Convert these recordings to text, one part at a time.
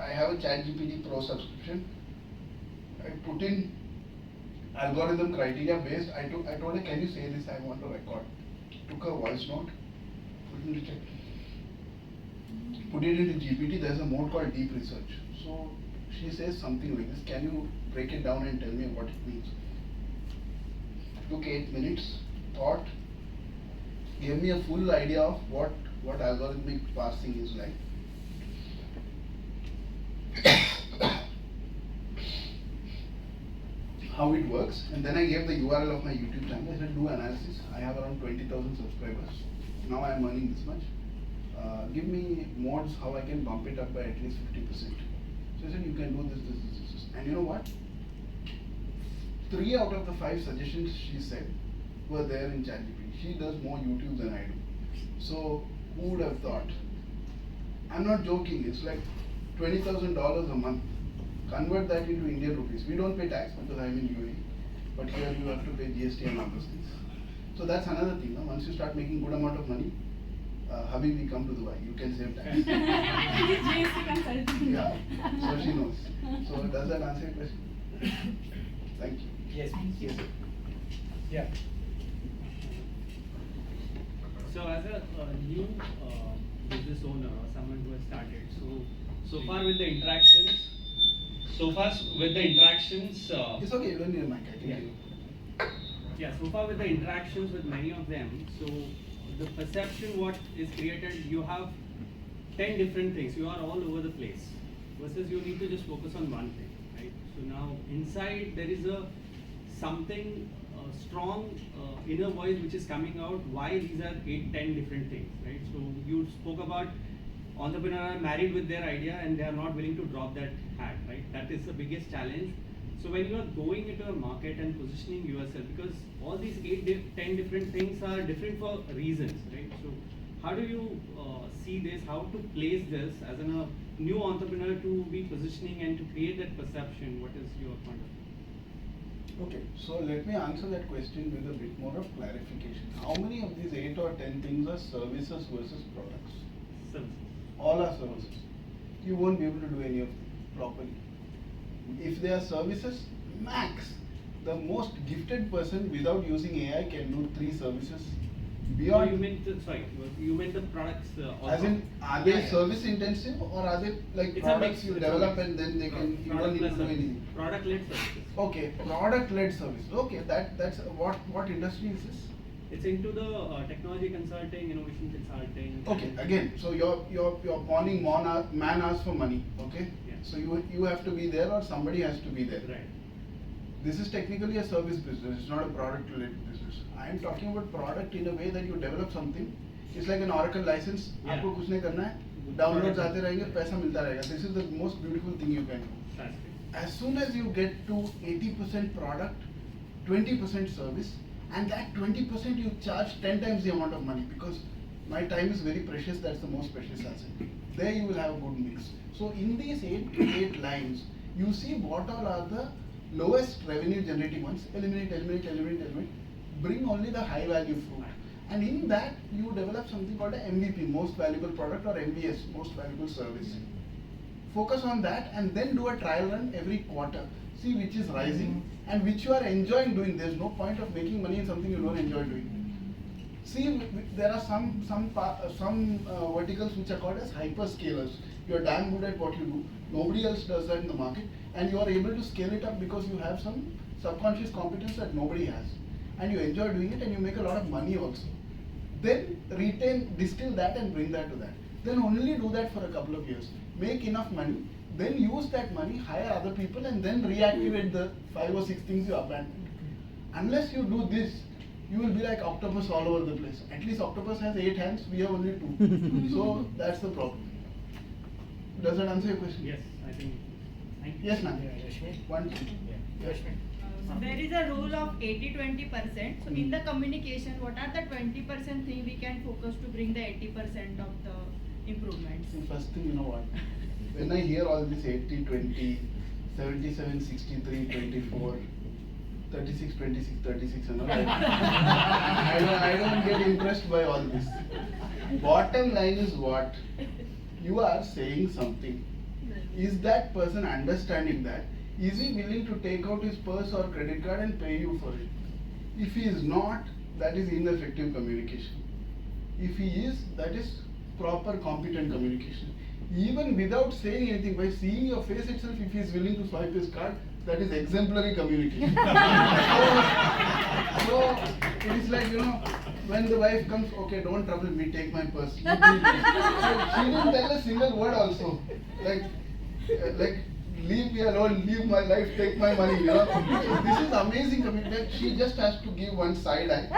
I have a ChatGPT Pro subscription. I put in algorithm criteria based. I told her, can you say this? I want to record. Took her voice note, put it into GPT. There's a mode called deep research. So she says something like this. Can you break it down and tell me what it means? Took 8 minutes, thought, gave me a full idea of what algorithmic parsing is like. How it works, and then I gave the URL of my YouTube channel. I said, do analysis. I have around 20,000 subscribers. Now I am earning this much. Give me modes how I can bump it up by at least 50%. So I said, you can do this. And you know what? 3 out of the 5 suggestions she said were there in ChatGPT. She does more YouTube than I do. So who would have thought? I'm not joking. It's like $20,000 a month. Convert that into Indian rupees. We don't pay tax because I'm in UAE, but here you have to pay GST and all those things. So that's another thing. No? Once you start making good amount of money, Habibi, come to Dubai. You can save tax. GST consultant. Yeah. So she knows. So does that answer your question? Thank you. Yes. Yes. Yeah. So as a new business owner or someone who has started, so far with the interactions. It's okay, you don't need a mic, I can hear you. Yeah, so far with the interactions with many of them, so the perception what is created, you have 10 different things, you are all over the place, versus you need to just focus on one thing, right? So now inside there is something strong inner voice which is coming out why these are 8-10 different things, right? So you spoke about entrepreneurs are married with their idea and they are not willing to drop that hat, right? That is the biggest challenge. So when you are going into a market and positioning yourself, because all these 8-10 different things are different for reasons, right? So how do you see this, how to place this as a new entrepreneur to be positioning and to create that perception? What is your point of view? Okay, so let me answer that question with a bit more of clarification. How many of these 8 or 10 things are services versus products? Services. All are services. You won't be able to do any of them properly. If they are services, max. The most gifted person without using AI can do 3 services. Beyond. You meant the products. As in, are they service intensive or are they like it's products you develop and then they can you don't need to do service. anything? Product-led services. Okay, product-led services. Okay, that's what industry is this? It's into the technology consulting, innovation consulting. Okay, again, so you're pawning man asks for money. Okay, Yeah. so you have to be there or somebody has to be there. Right. This is technically a service business. It's not a product-related business. I am talking about product in a way that you develop something. It's like an Oracle license. Yeah. आपको कुछ नहीं करना है. Downloads आते रहेंगे, पैसा मिलता रहेगा. This is the most beautiful thing you can do. That's it. As soon as you get to 80% product, 20% service, and that 20% you charge 10 times the amount of money because my time is very precious. That's the most precious asset. There you will have a good mix. So in these 8 lines, you see what all are the lowest revenue generating ones. Eliminate. Bring only the high value fruit. And in that you develop something called a MVP, most valuable product, or MVS, most valuable service. Focus on that and then do a trial run every quarter. See which is rising and which you are enjoying doing. There's no point of making money in something you don't enjoy doing. See, there are some verticals which are called as hyperscalers. You are damn good at what you do. Nobody else does that in the market, and you are able to scale it up because you have some subconscious competence that nobody has, and you enjoy doing it, and you make a lot of money also. Then distill that and bring that to that. Then only do that for a couple of years. Make enough money. Then use that money, hire other people, and then reactivate the 5 or 6 things you abandoned. Unless you do this, you will be like octopus all over the place. At least octopus has 8 hands, we have only 2. So that's the problem. Does that answer your question? Yes, I think. Thank you. Yes, ma'am. Rashmi? One, two. Yeah. Rashmi? There is a rule of 80-20%. So in the communication, what are the 20% thing we can focus to bring the 80% of the improvements? See, first thing, you know what? When I hear all this 80-20, 77-63-24, 36-26, 36 and all, I don't get impressed by all this. Bottom line is what? You are saying something. Is that person understanding that? Is he willing to take out his purse or credit card and pay you for it? If he is not, that is ineffective communication. If he is, that is proper competent communication. Even without saying anything, by seeing your face itself, if he is willing to swipe his card, that is exemplary communication. so it is like, when the wife comes, okay, don't trouble me, take my purse. So she didn't tell a single word also. Like, leave me alone, leave my life, take my money, So this is amazing commitment. She just has to give one side eye.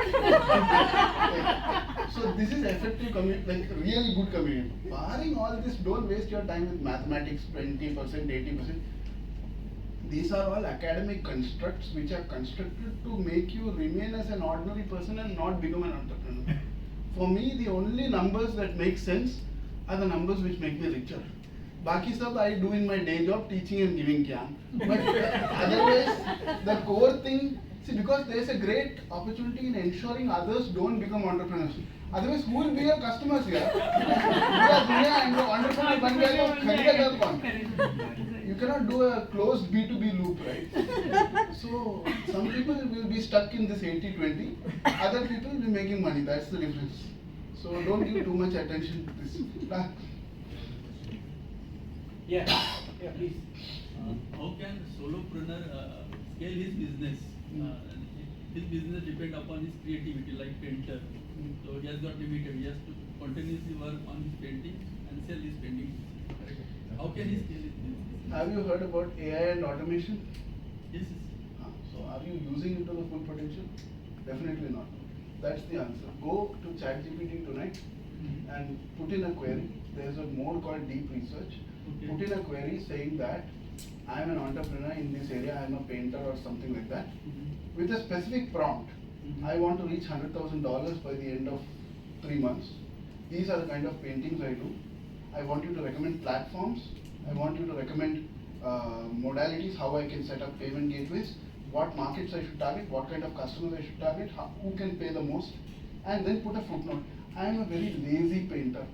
So this is effective really good commitment. Barring all this, don't waste your time with mathematics, 20%, 80%. These are all academic constructs which are constructed to make you remain as an ordinary person and not become an entrepreneur. For me, the only numbers that make sense are the numbers which make me richer. Baki sab I do in my day job, teaching and giving gyan. But otherwise, the core thing, see, because there is a great opportunity in ensuring others don't become entrepreneurs. Otherwise, who will be your customers here? You cannot do a closed B2B loop, right? So, some people will be stuck in this 80-20, other people will be making money, that's the difference. So, don't give too much attention to this. Yeah, please. How can solopreneur scale his business? His business depends upon his creativity, like painter. So he has got limited. He has to continuously work on his painting and sell his painting. How can he scale his business? Have you heard about AI and automation? Yes. So are you using it to the full potential? Definitely not. That's the answer. Go to ChatGPT tonight and put in a query. There's a mode called deep research. Okay. Put in a query saying that I am an entrepreneur in this area, I am a painter or something like that. With a specific prompt. I want to reach $100,000 by the end of 3 months. These are the kind of paintings I do. I want you to recommend platforms. I want you to recommend modalities, how I can set up payment gateways, what markets I should target, what kind of customers I should target, who can pay the most, and then put a footnote. I am a very lazy painter.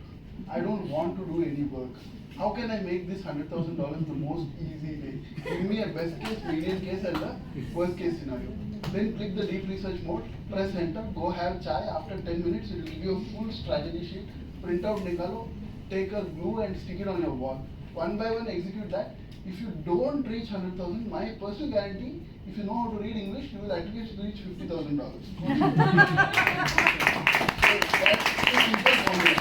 I don't want to do any work. How can I make this $100,000 the most easy way? Give me a best case, median case, and a worst case scenario. Then click the deep research mode, press enter, go have chai. After 10 minutes, it will give you a full strategy sheet. Print out nikalo, take a glue and stick it on your wall. One by one, execute that. If you don't reach 100,000, my personal guarantee, if you know how to read English, you will at least reach $50,000. So that's the simple formula.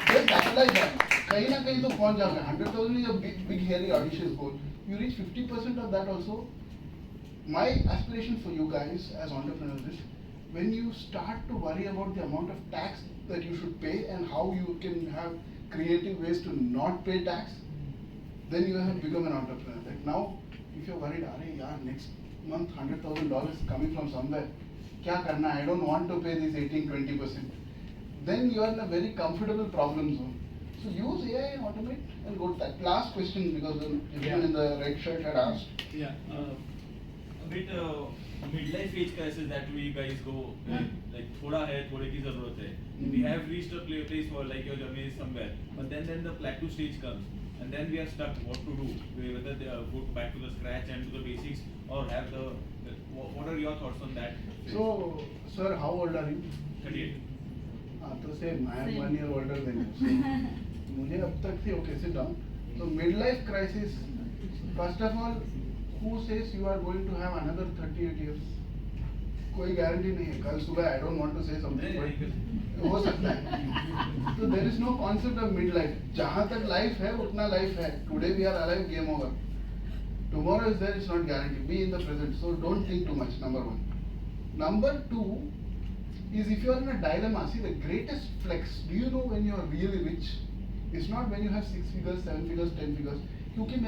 Just apply that. कहीं ना कहीं तो पहुंच जाओगे. 100,000 is a big hairy audacious goal. You reach 50% of that also. My aspiration for you guys as entrepreneurs is, when you start to worry about the amount of tax that you should pay and how you can have creative ways to not pay tax, then you have become an entrepreneur. Like now, if you're worried, next month $100,000 is coming from somewhere, kya karna? I don't want to pay this 18-20%. Then you are in a very comfortable problem zone. So use AI and automate and go to that. Last question, because everyone in the red shirt had asked. Yeah. A bit midlife age crisis that we guys go like thoda hai, thode ki zarurat hai. We have reached a place where like your journey is somewhere, but then the plateau stage comes, and then we are stuck. What to do? Whether they go back to the scratch and to the basics, or have the what are your thoughts on that? So, sir, how old are you? 38. तो same. I am 1 year older than you. So, मुझे अब तक थी. Okay, sit down. So midlife crisis. First of all, who says you are going to have another 38 years? कोई guarantee नहीं है. कल सुबह I don't want to say something, but हो सकता है. So there is no concept of midlife. जहाँ तक life है, उतना life है. Today we are alive, game over. Tomorrow is there, it's not guaranteed. Be in the present. So don't think too much. Number one. Number two is, if you are in a dilemma, see, the greatest flex, do you know when you are really rich? It's not when you have 6 figures, 7 figures, 10 figures. क्योंकि